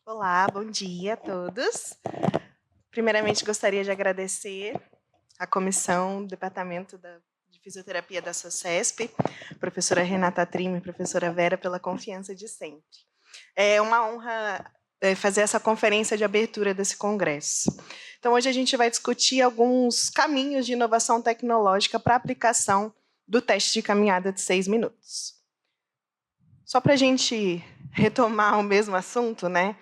Olá, bom dia a todos. Primeiramente, gostaria de agradecer à comissão do Departamento de Fisioterapia da SOCESP, professora Renata Trim e professora Vera, pela confiança de sempre. É uma honra fazer essa conferência de abertura desse congresso. Então, hoje a gente vai discutir alguns caminhos de inovação tecnológica para a aplicação do teste de caminhada de 6 minutos. Só para a gente retomar o mesmo assunto, né?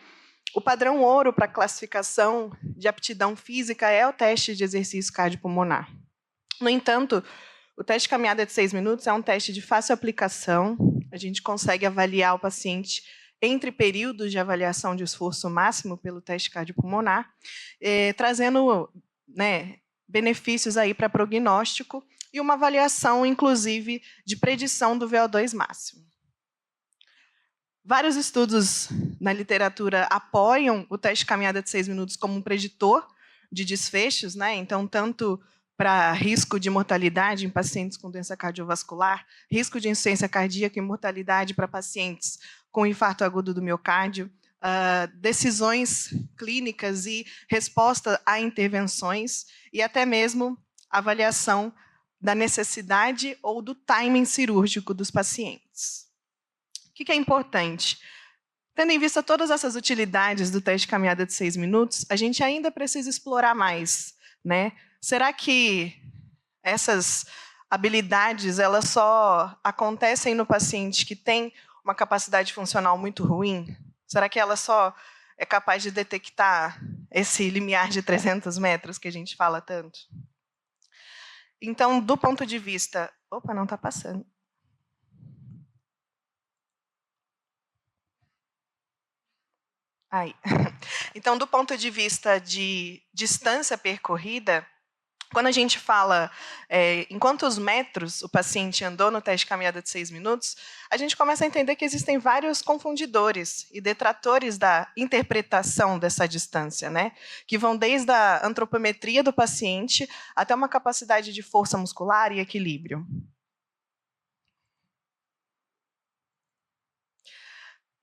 O padrão ouro para classificação de aptidão física é o teste de exercício cardiopulmonar. No entanto, o teste de caminhada de 6 minutos é um teste de fácil aplicação. A gente consegue avaliar o paciente entre períodos de avaliação de esforço máximo pelo teste cardiopulmonar, trazendo benefícios aí para prognóstico e uma avaliação, inclusive, de predição do VO2 máximo. Vários estudos na literatura apoiam o teste de caminhada de 6 minutos como um preditor de desfechos, né? Então, tanto para risco de mortalidade em pacientes com doença cardiovascular, risco de insuficiência cardíaca e mortalidade para pacientes com infarto agudo do miocárdio, decisões clínicas e resposta a intervenções, e até mesmo avaliação da necessidade ou do timing cirúrgico dos pacientes. O que é importante? Tendo em vista todas essas utilidades do teste de caminhada de 6 minutos, a gente ainda precisa explorar mais, né? Será que essas habilidades elas só acontecem no paciente que tem uma capacidade funcional muito ruim? Será que ela só é capaz de detectar esse limiar de 300 metros que a gente fala tanto? Então, do ponto de vista... Opa, não está passando. Aí. Então, do ponto de vista de distância percorrida, quando a gente fala em quantos metros o paciente andou no teste de caminhada de 6 minutos, a gente começa a entender que existem vários confundidores e detratores da interpretação dessa distância, né? Que vão desde a antropometria do paciente até uma capacidade de força muscular e equilíbrio.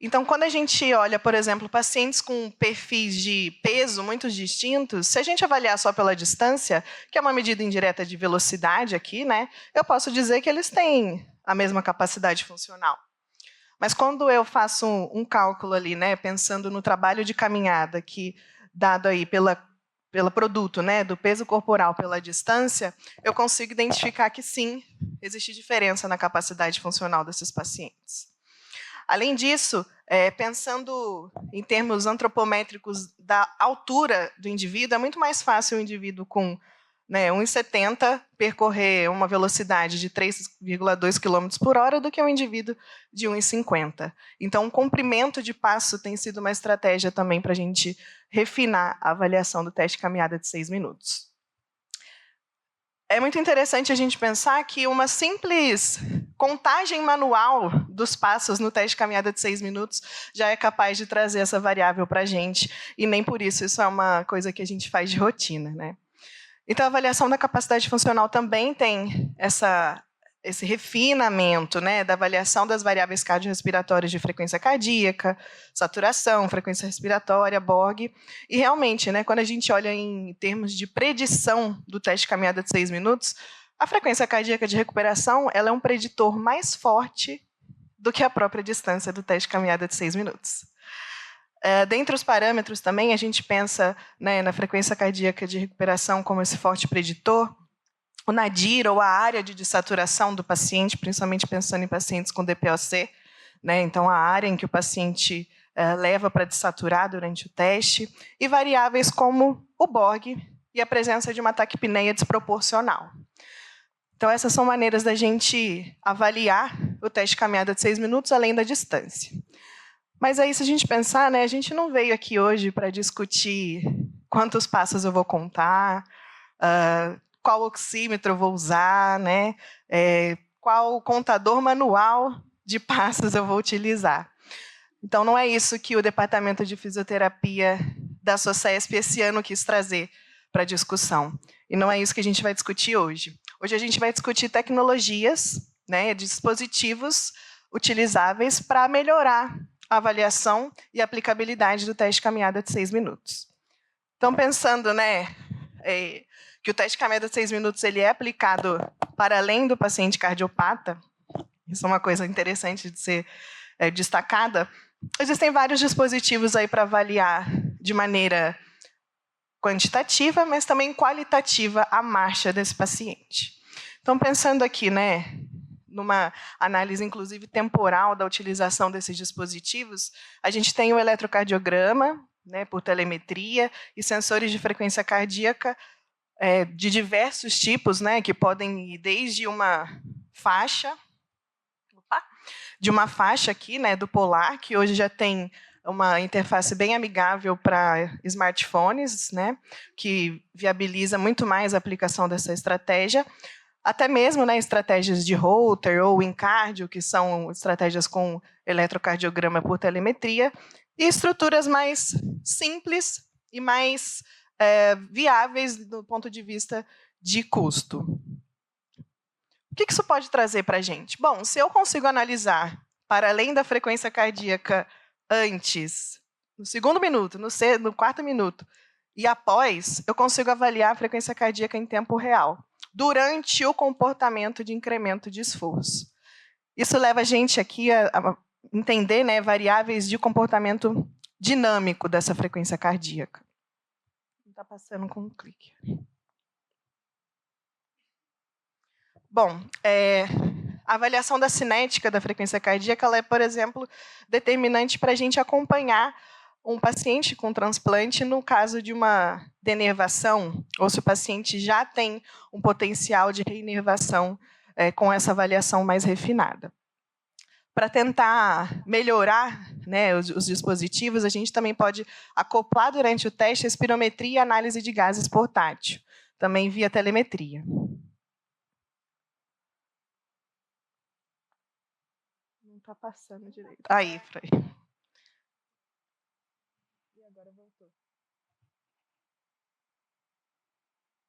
Então, quando a gente olha, por exemplo, pacientes com perfis de peso muito distintos, se a gente avaliar só pela distância, que é uma medida indireta de velocidade aqui, né, eu posso dizer que eles têm a mesma capacidade funcional. Mas quando eu faço um cálculo ali, né, pensando no trabalho de caminhada que dado aí pelo produto, né, do peso corporal pela distância, eu consigo identificar que sim, existe diferença na capacidade funcional desses pacientes. Além disso, pensando em termos antropométricos da altura do indivíduo, é muito mais fácil o indivíduo com 1,70 percorrer uma velocidade de 3,2 km por hora do que um indivíduo de 1,50. Então, o comprimento de passo tem sido uma estratégia também para a gente refinar a avaliação do teste de caminhada de 6 minutos. É muito interessante a gente pensar que uma simples contagem manual dos passos no teste de caminhada de 6 minutos já é capaz de trazer essa variável para a gente, e nem por isso é uma coisa que a gente faz de rotina, né? Então, a avaliação da capacidade funcional também tem esse refinamento, né, da avaliação das variáveis cardiorrespiratórias de frequência cardíaca, saturação, frequência respiratória, Borg. E realmente, né, quando a gente olha em termos de predição do teste de caminhada de 6 minutos, a frequência cardíaca de recuperação ela é um preditor mais forte do que a própria distância do teste de caminhada de 6 minutos. Dentre os parâmetros também, a gente pensa, né, na frequência cardíaca de recuperação como esse forte preditor, o nadir, ou a área de dessaturação do paciente, principalmente pensando em pacientes com DPOC, né, então a área em que o paciente leva para dessaturar durante o teste, e variáveis como o Borg e a presença de uma taquipneia desproporcional. Então, essas são maneiras da gente avaliar o teste de caminhada de 6 minutos, além da distância. Mas aí, se a gente pensar, né, a gente não veio aqui hoje para discutir quantos passos eu vou contar, qual oxímetro eu vou usar, né, qual contador manual de passos eu vou utilizar. Então, não é isso que o Departamento de Fisioterapia da SOCESP esse ano quis trazer para a discussão. E não é isso que a gente vai discutir hoje. Hoje a gente vai discutir tecnologias, né, dispositivos utilizáveis para melhorar a avaliação e a aplicabilidade do teste de caminhada de 6 minutos. Então, pensando, né, que o teste de caminhada de 6 minutos ele é aplicado para além do paciente cardiopata, isso é uma coisa interessante de ser destacada, existem vários dispositivos aí para avaliar de maneira quantitativa, mas também qualitativa a marcha desse paciente. Então, pensando aqui, né, numa análise, inclusive, temporal da utilização desses dispositivos, a gente tem o eletrocardiograma, né, por telemetria, e sensores de frequência cardíaca de diversos tipos, né, que podem ir desde uma faixa, aqui, né, do Polar, que hoje já tem uma interface bem amigável para smartphones, né, que viabiliza muito mais a aplicação dessa estratégia, até mesmo, né, estratégias de Holter ou Incardio, que são estratégias com eletrocardiograma por telemetria, e estruturas mais simples e mais viáveis do ponto de vista de custo. O que isso pode trazer para a gente? Bom, se eu consigo analisar para além da frequência cardíaca antes, no segundo minuto, no quarto minuto e após, eu consigo avaliar a frequência cardíaca em tempo real, durante o comportamento de incremento de esforço. Isso leva a gente aqui a entender, né, variáveis de comportamento dinâmico dessa frequência cardíaca. Está passando com um clique. Bom, a avaliação da cinética da frequência cardíaca ela é, por exemplo, determinante para a gente acompanhar um paciente com transplante no caso de uma denervação, ou se o paciente já tem um potencial de reinervação com essa avaliação mais refinada. Para tentar melhorar, né, os dispositivos, a gente também pode acoplar durante o teste a espirometria e análise de gases portátil, também via telemetria. Não está passando direito. Aí, Frei. E agora voltou.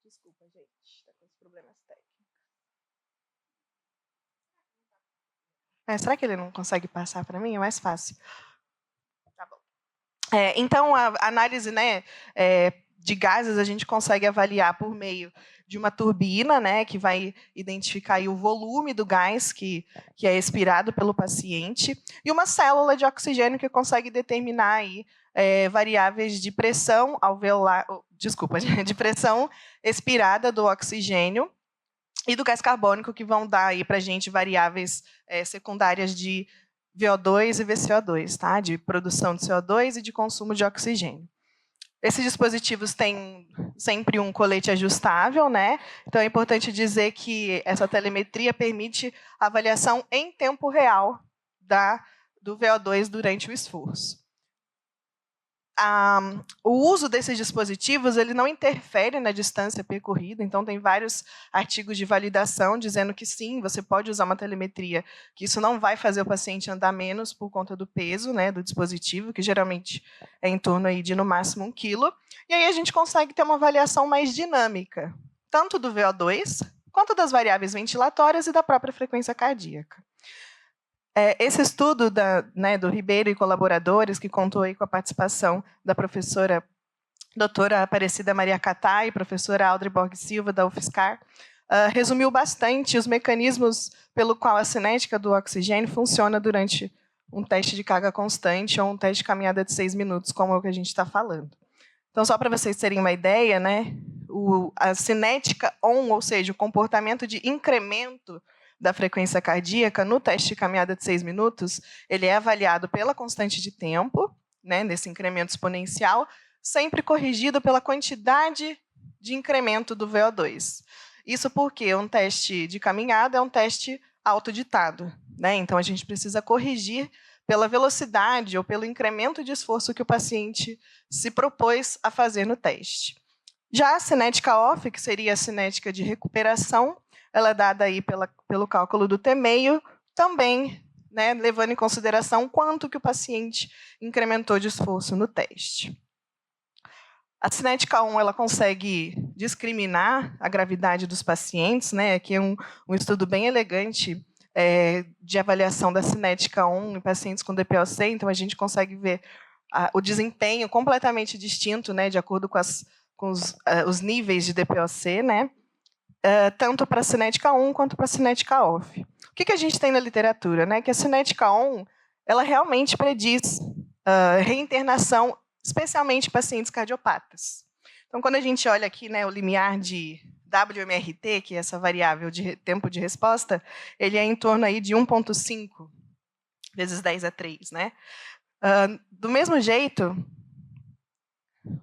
Desculpa, gente, está com os problemas técnicos. Será que ele não consegue passar para mim? É mais fácil. Tá bom. Então, a análise, né, de gases a gente consegue avaliar por meio de uma turbina, né, que vai identificar aí o volume do gás que é expirado pelo paciente, e uma célula de oxigênio que consegue determinar aí, variáveis de pressão alveolar, de pressão expirada do oxigênio e do gás carbônico, que vão dar aí para a gente variáveis secundárias de VO2 e VCO2, tá? De produção de CO2 e de consumo de oxigênio. Esses dispositivos têm sempre um colete ajustável, né? Então é importante dizer que essa telemetria permite a avaliação em tempo real do VO2 durante o esforço. O uso desses dispositivos ele não interfere na distância percorrida, então tem vários artigos de validação dizendo que sim, você pode usar uma telemetria, que isso não vai fazer o paciente andar menos por conta do peso, né, do dispositivo, que geralmente é em torno aí de no máximo 1 quilo, e aí a gente consegue ter uma avaliação mais dinâmica, tanto do VO2, quanto das variáveis ventilatórias e da própria frequência cardíaca. Esse estudo do Ribeiro e colaboradores, que contou aí com a participação da professora doutora Aparecida Maria Catá e professora Audrey Borg Silva, da UFSCar, resumiu bastante os mecanismos pelo qual a cinética do oxigênio funciona durante um teste de carga constante ou um teste de caminhada de 6 minutos, como é o que a gente está falando. Então, só para vocês terem uma ideia, né, a cinética on, ou seja, o comportamento de incremento da frequência cardíaca no teste de caminhada de 6 minutos, ele é avaliado pela constante de tempo, né, nesse incremento exponencial, sempre corrigido pela quantidade de incremento do VO2. Isso porque um teste de caminhada é um teste autoditado, né? Então a gente precisa corrigir pela velocidade ou pelo incremento de esforço que o paciente se propôs a fazer no teste. Já a cinética off, que seria a cinética de recuperação, ela é dada aí pelo cálculo do T-meio, também, né, levando em consideração quanto que o paciente incrementou de esforço no teste. A cinética 1 ela consegue discriminar a gravidade dos pacientes, né? Aqui é um estudo bem elegante de avaliação da cinética 1 em pacientes com DPOC, então a gente consegue ver o desempenho completamente distinto, né, de acordo com os níveis de DPOC, né, tanto para a cinética 1 quanto para a cinética off. O que a gente tem na literatura? Né, que a cinética 1 ela realmente prediz reinternação, especialmente em pacientes cardiopatas. Então, quando a gente olha aqui, né, o limiar de WMRT, que é essa variável de tempo de resposta, ele é em torno aí de 1,5 vezes 10 a 3. Né? Do mesmo jeito,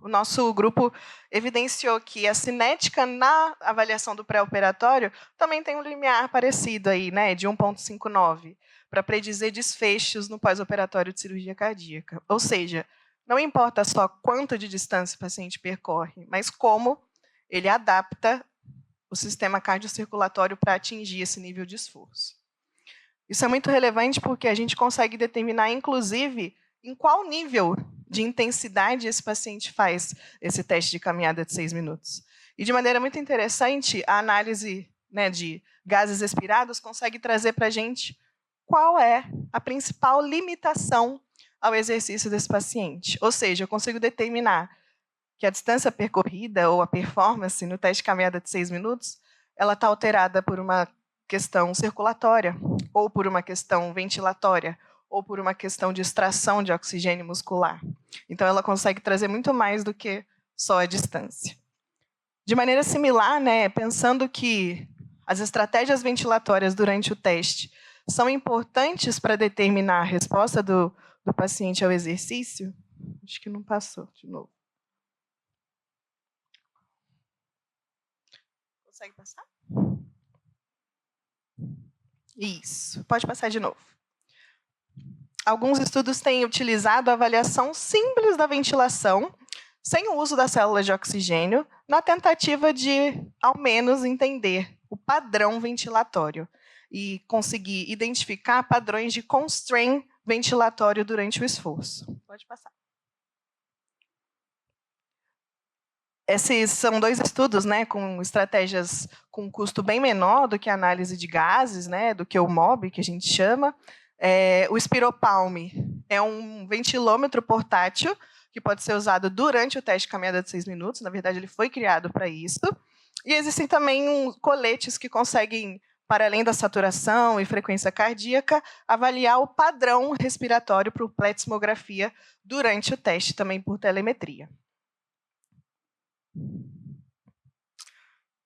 o nosso grupo evidenciou que a cinética na avaliação do pré-operatório também tem um limiar parecido aí, né, de 1,59, para predizer desfechos no pós-operatório de cirurgia cardíaca. Ou seja, não importa só quanto de distância o paciente percorre, mas como ele adapta o sistema cardiocirculatório para atingir esse nível de esforço. Isso é muito relevante porque a gente consegue determinar, inclusive, em qual nível de intensidade esse paciente faz esse teste de caminhada de 6 minutos. E, de maneira muito interessante, a análise, né, de gases expirados consegue trazer para a gente qual é a principal limitação ao exercício desse paciente. Ou seja, eu consigo determinar que a distância percorrida ou a performance no teste de caminhada de 6 minutos, ela está alterada por uma questão circulatória, ou por uma questão ventilatória, ou por uma questão de extração de oxigênio muscular. Então, ela consegue trazer muito mais do que só a distância. De maneira similar, né, pensando que as estratégias ventilatórias durante o teste são importantes para determinar a resposta do paciente ao exercício, acho que não passou de novo. Consegue passar? Isso, pode passar de novo. Alguns estudos têm utilizado a avaliação simples da ventilação, sem o uso da célula de oxigênio, na tentativa de, ao menos, entender o padrão ventilatório e conseguir identificar padrões de constraint ventilatório durante o esforço. Pode passar. Esses são 2 estudos, né, com estratégias com custo bem menor do que a análise de gases, né, do que o MOB, que a gente chama. O Spiropalm é um ventilômetro portátil que pode ser usado durante o teste de caminhada de 6 minutos. Na verdade, ele foi criado para isso. E existem também coletes que conseguem, para além da saturação e frequência cardíaca, avaliar o padrão respiratório para pletismografia durante o teste, também por telemetria.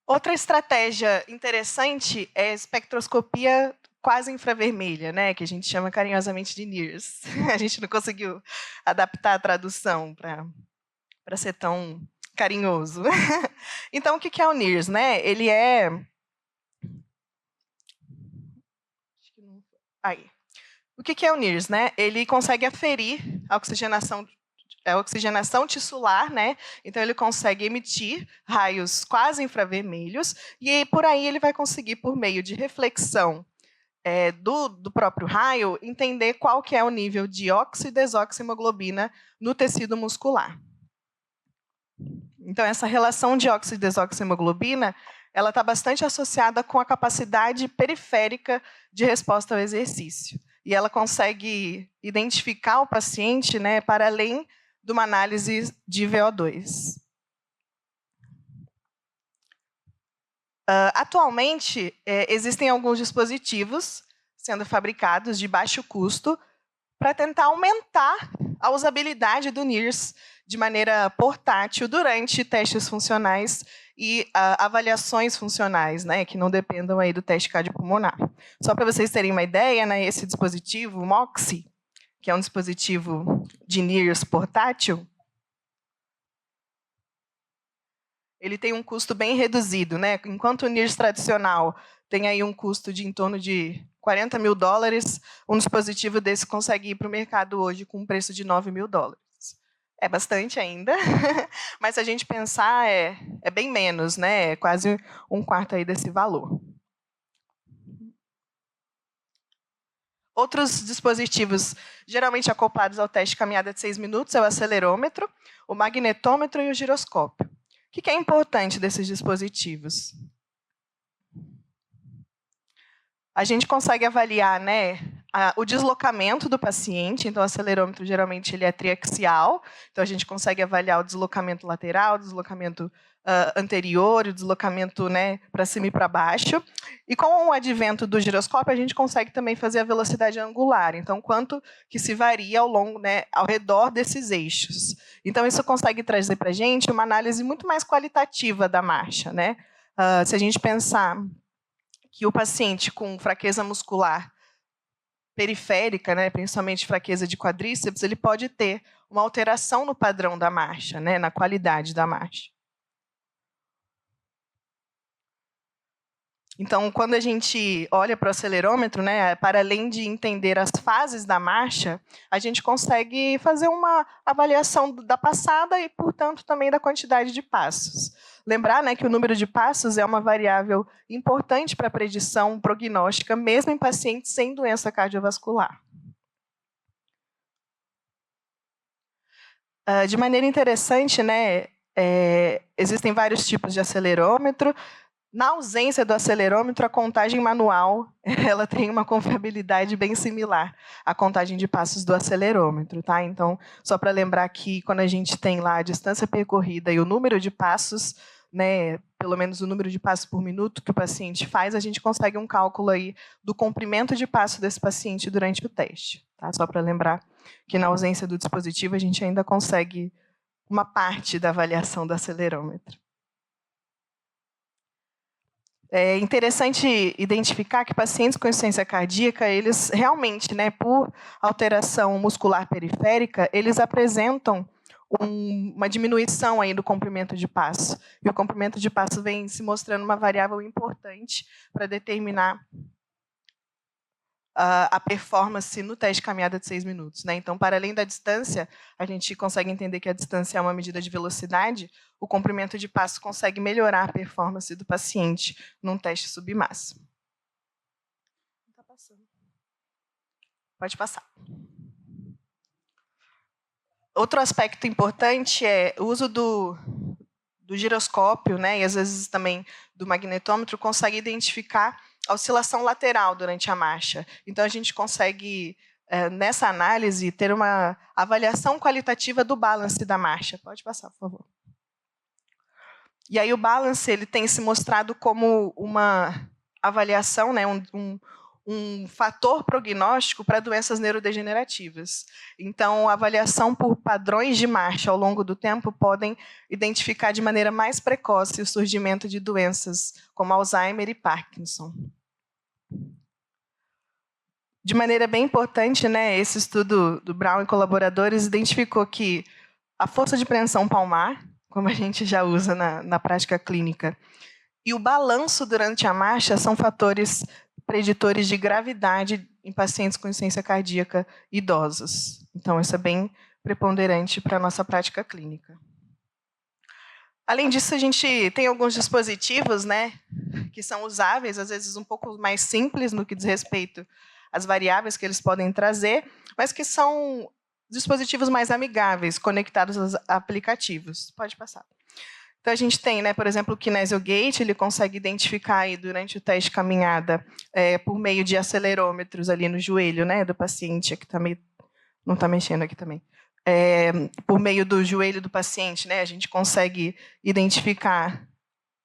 Outra estratégia interessante é a espectroscopia quase infravermelha, né, que a gente chama carinhosamente de NIRS. A gente não conseguiu adaptar a tradução para ser tão carinhoso. Então, o que é o NIRS? Né? Ele é... Aí. O que é o NIRS? Né? Ele consegue aferir a oxigenação tissular, né? Então ele consegue emitir raios quase infravermelhos e por aí ele vai conseguir, por meio de reflexão do próprio raio, entender qual que é o nível de oxi e desoxihemoglobina no tecido muscular. Então essa relação de oxi e desoxihemoglobina ela está bastante associada com a capacidade periférica de resposta ao exercício. E ela consegue identificar o paciente, né, para além de uma análise de VO2. Atualmente, existem alguns dispositivos sendo fabricados de baixo custo para tentar aumentar a usabilidade do NIRS de maneira portátil durante testes funcionais e avaliações funcionais, né, que não dependam aí do teste cardiopulmonar. Só para vocês terem uma ideia, né, esse dispositivo, o MOXIE, que é um dispositivo de NIRS portátil, ele tem um custo bem reduzido, né? Enquanto o NIRS tradicional tem aí um custo de em torno de $40 mil, um dispositivo desse consegue ir para o mercado hoje com um preço de $9 mil. É bastante ainda, mas se a gente pensar, é bem menos, né? É quase um quarto aí desse valor. Outros dispositivos geralmente acoplados ao teste de caminhada de 6 minutos é o acelerômetro, o magnetômetro e o giroscópio. O que é importante desses dispositivos? A gente consegue avaliar, né, o deslocamento do paciente. Então, o acelerômetro, geralmente, ele é triaxial. Então, a gente consegue avaliar o deslocamento lateral, o deslocamento anterior, o deslocamento, né, para cima e para baixo. E com o advento do giroscópio, a gente consegue também fazer a velocidade angular. Então, quanto que se varia ao longo, né, ao redor desses eixos. Então, isso consegue trazer para a gente uma análise muito mais qualitativa da marcha, né? Se a gente pensar que o paciente com fraqueza muscular periférica, né, principalmente fraqueza de quadríceps, ele pode ter uma alteração no padrão da marcha, né, na qualidade da marcha. Então, quando a gente olha para o acelerômetro, né, para além de entender as fases da marcha, a gente consegue fazer uma avaliação da passada e, portanto, também da quantidade de passos. Lembrar, né, que o número de passos é uma variável importante para a predição prognóstica, mesmo em pacientes sem doença cardiovascular. De maneira interessante, né, existem vários tipos de acelerômetro. Na ausência do acelerômetro, a contagem manual ela tem uma confiabilidade bem similar à contagem de passos do acelerômetro. Tá? Então, só para lembrar que quando a gente tem lá a distância percorrida e o número de passos, né, pelo menos o número de passos por minuto que o paciente faz, a gente consegue um cálculo aí do comprimento de passo desse paciente durante o teste. Tá? Só para lembrar que na ausência do dispositivo, a gente ainda consegue uma parte da avaliação do acelerômetro. É interessante identificar que pacientes com insuficiência cardíaca, eles realmente, né, por alteração muscular periférica, eles apresentam uma diminuição aí do comprimento de passo. E o comprimento de passo vem se mostrando uma variável importante para determinar a performance no teste de caminhada de 6 minutos. Né? Então, para além da distância, a gente consegue entender que a distância é uma medida de velocidade, o comprimento de passo consegue melhorar a performance do paciente num teste submassa. Tá passando. Pode passar. Outro aspecto importante é o uso do giroscópio, né, e às vezes também do magnetômetro, consegue identificar a oscilação lateral durante a marcha. Então, a gente consegue, nessa análise, ter uma avaliação qualitativa do balance da marcha. Pode passar, por favor. E aí o balance ele tem se mostrado como uma avaliação, né, um fator prognóstico para doenças neurodegenerativas. Então, a avaliação por padrões de marcha ao longo do tempo podem identificar de maneira mais precoce o surgimento de doenças como Alzheimer e Parkinson. De maneira bem importante, né, esse estudo do Brown e colaboradores identificou que a força de preensão palmar, como a gente já usa na prática clínica, e o balanço durante a marcha são fatores preditores de gravidade em pacientes com insuficiência cardíaca idosos. Então, isso é bem preponderante para a nossa prática clínica. Além disso, a gente tem alguns dispositivos, né, que são usáveis, às vezes um pouco mais simples no que diz respeito às variáveis que eles podem trazer, mas que são dispositivos mais amigáveis, conectados aos aplicativos. Pode passar. Então, a gente tem, né, por exemplo, o Kinesiogate, ele consegue identificar aí, durante o teste de caminhada, por meio de acelerômetros ali no joelho, né, do paciente, que também não está mexendo aqui também. Por meio do joelho do paciente, né, a gente consegue identificar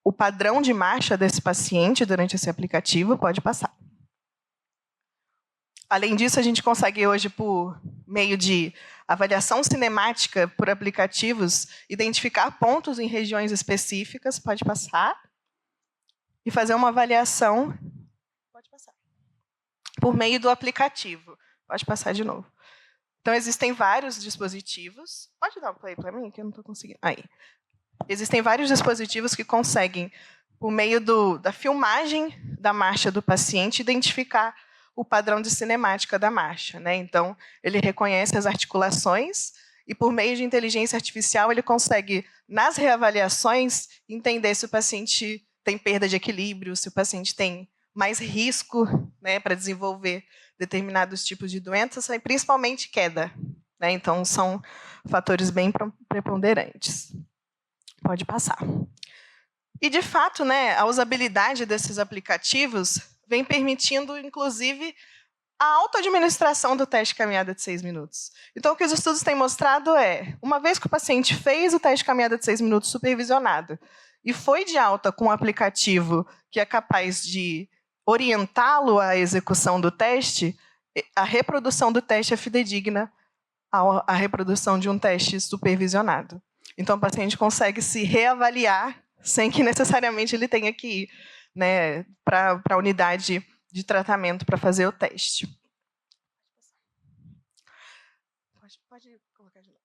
o padrão de marcha desse paciente durante esse aplicativo. Pode passar. Além disso, a gente consegue hoje, por meio de avaliação cinemática por aplicativos, identificar pontos em regiões específicas, pode passar, e fazer uma avaliação, pode passar, por meio do aplicativo. Pode passar de novo. Então, existem vários dispositivos. Pode dar um play para mim, que eu não estou conseguindo. Aí. Existem vários dispositivos que conseguem, por meio da filmagem da marcha do paciente, identificar o padrão de cinemática da marcha. Né? Então, ele reconhece as articulações e, por meio de inteligência artificial, ele consegue, nas reavaliações, entender se o paciente tem perda de equilíbrio, se o paciente tem mais risco, né, para desenvolver determinados tipos de doenças, e principalmente queda. Né? Então, são fatores bem preponderantes. Pode passar. E, de fato, né, a usabilidade desses aplicativos vem permitindo, inclusive, a autoadministração do teste de caminhada de 6 minutos. Então, o que os estudos têm mostrado é, uma vez que o paciente fez o teste de caminhada de 6 minutos supervisionado e foi de alta com um aplicativo que é capaz de orientá-lo à execução do teste, a reprodução do teste é fidedigna à reprodução de um teste supervisionado. Então, o paciente consegue se reavaliar sem que necessariamente ele tenha que ir, né, para a unidade de tratamento para fazer o teste. Pode colocar de novo.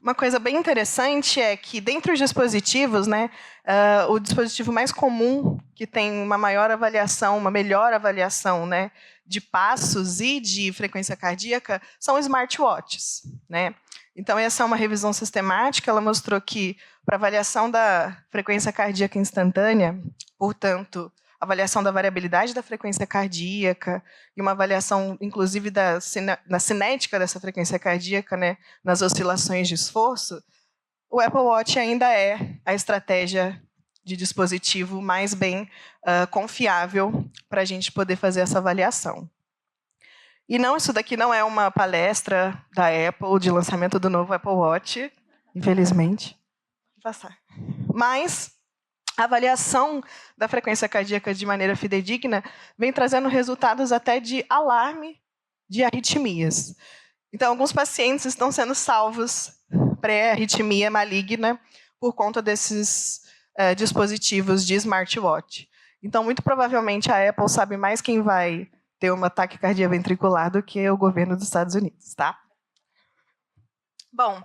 Uma coisa bem interessante é que, dentre os dispositivos, né, o dispositivo mais comum, que tem uma maior avaliação, uma melhor avaliação, né, de passos e de frequência cardíaca, são smartwatches, né? Então, essa é uma revisão sistemática, ela mostrou que, para avaliação da frequência cardíaca instantânea, portanto, avaliação da variabilidade da frequência cardíaca e uma avaliação, inclusive, da cinética dessa frequência cardíaca, né, nas oscilações de esforço, o Apple Watch ainda é a estratégia de dispositivo mais bem confiável para a gente poder fazer essa avaliação. E não, isso daqui não é uma palestra da Apple de lançamento do novo Apple Watch, infelizmente. Vou passar. Mas a avaliação da frequência cardíaca de maneira fidedigna vem trazendo resultados até de alarme de arritmias. Então, alguns pacientes estão sendo salvos pré-arritmia maligna por conta desses dispositivos de smartwatch. Então, muito provavelmente, a Apple sabe mais quem vai ter uma taquicardia ventricular do que o governo dos Estados Unidos, tá? Bom,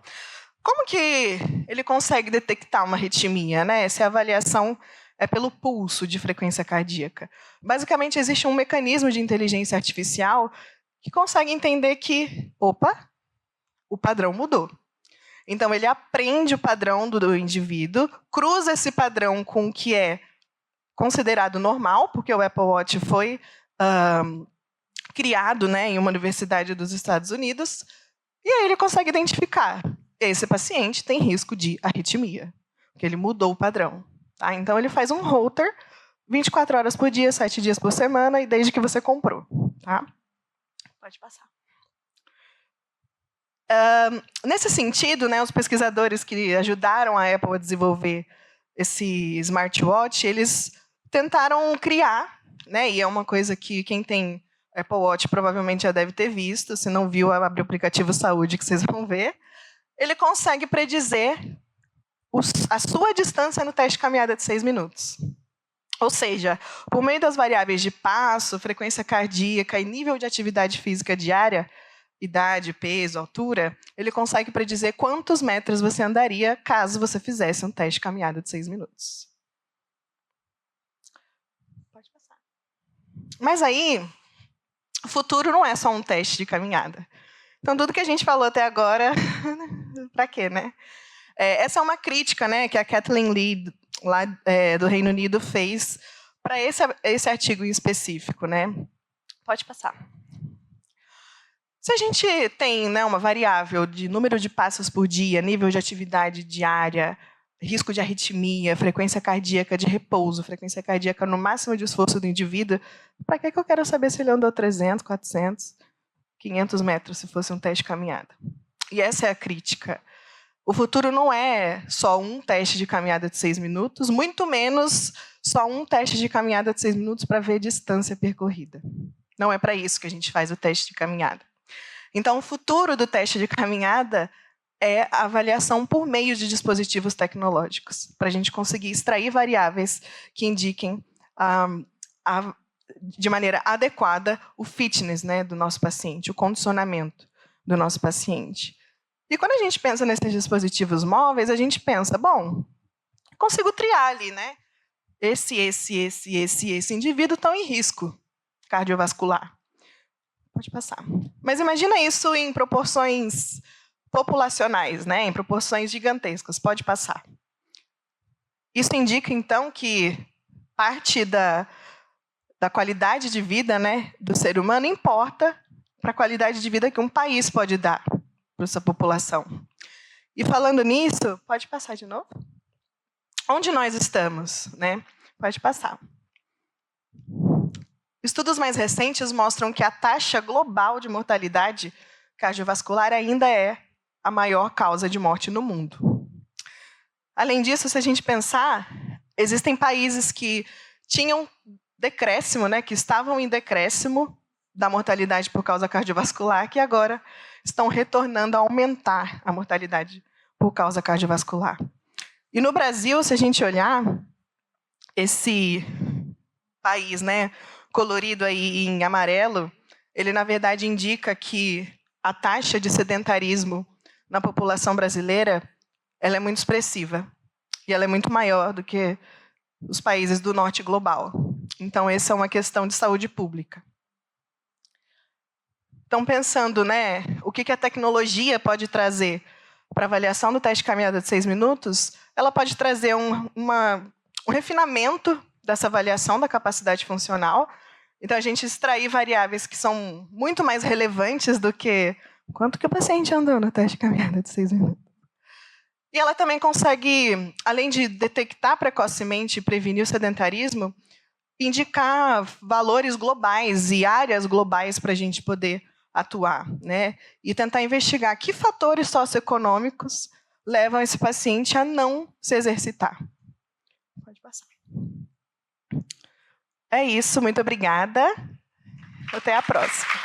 como que ele consegue detectar uma arritmia, né? Se a avaliação é pelo pulso de frequência cardíaca. Basicamente, existe um mecanismo de inteligência artificial que consegue entender que, opa, o padrão mudou. Então, ele aprende o padrão do indivíduo, cruza esse padrão com o que é considerado normal, porque o Apple Watch foi criado, né, em uma universidade dos Estados Unidos, e aí ele consegue identificar: esse paciente tem risco de arritmia, porque ele mudou o padrão. Tá? Então, ele faz um holter 24 horas por dia, 7 dias por semana, e desde que você comprou. Tá? Pode passar. Nesse sentido, né, os pesquisadores que ajudaram a Apple a desenvolver esse smartwatch, eles tentaram criar, né, e é uma coisa que quem tem Apple Watch provavelmente já deve ter visto, se não viu, abre o aplicativo Saúde que vocês vão ver. Ele consegue predizer a sua distância no teste de caminhada de 6 minutos. Ou seja, por meio das variáveis de passo, frequência cardíaca e nível de atividade física diária, idade, peso, altura, ele consegue predizer quantos metros você andaria caso você fizesse um teste de caminhada de 6 minutos. Pode passar. Mas aí, o futuro não é só um teste de caminhada. Então, tudo que a gente falou até agora, para quê, né? Essa é uma crítica, né, que a Kathleen Lee, lá do Reino Unido, fez para esse artigo em específico, né? Pode passar. Se a gente tem, né, uma variável de número de passos por dia, nível de atividade diária, risco de arritmia, frequência cardíaca de repouso, frequência cardíaca no máximo de esforço do indivíduo, para que eu quero saber se ele andou 300, 400, 500 metros, se fosse um teste de caminhada? E essa é a crítica. O futuro não é só um teste de caminhada de 6 minutos, muito menos só um teste de caminhada de 6 minutos para ver distância percorrida. Não é para isso que a gente faz o teste de caminhada. Então, o futuro do teste de caminhada é a avaliação por meio de dispositivos tecnológicos, para a gente conseguir extrair variáveis que indiquem de maneira adequada o fitness, né, do nosso paciente, o condicionamento do nosso paciente. E quando a gente pensa nesses dispositivos móveis, a gente pensa, bom, consigo triar ali, né? Esse indivíduo estão em risco cardiovascular. Pode passar. Mas imagina isso em proporções populacionais, né? Em proporções gigantescas. Pode passar. Isso indica, então, que parte da qualidade de vida, né, do ser humano importa para a qualidade de vida que um país pode dar para essa população. E falando nisso, pode passar de novo? Onde nós estamos, né? Pode passar. Estudos mais recentes mostram que a taxa global de mortalidade cardiovascular ainda é a maior causa de morte no mundo. Além disso, se a gente pensar, existem países que tinham decréscimo, né, que estavam em decréscimo da mortalidade por causa cardiovascular, que agora estão retornando a aumentar a mortalidade por causa cardiovascular. E no Brasil, se a gente olhar, esse país, né, colorido aí em amarelo, ele na verdade indica que a taxa de sedentarismo na população brasileira, ela é muito expressiva. E ela é muito maior do que os países do norte global. Então, essa é uma questão de saúde pública. Então, pensando, né, o que a tecnologia pode trazer para a avaliação do teste de caminhada de 6 minutos, ela pode trazer um refinamento dessa avaliação da capacidade funcional. Então, a gente extrair variáveis que são muito mais relevantes do que quanto que o paciente andou no teste de caminhada de 6 minutos. E ela também consegue, além de detectar precocemente e prevenir o sedentarismo, indicar valores globais e áreas globais para a gente poder atuar, né? E tentar investigar que fatores socioeconômicos levam esse paciente a não se exercitar. Pode passar. É isso, muito obrigada. Até a próxima.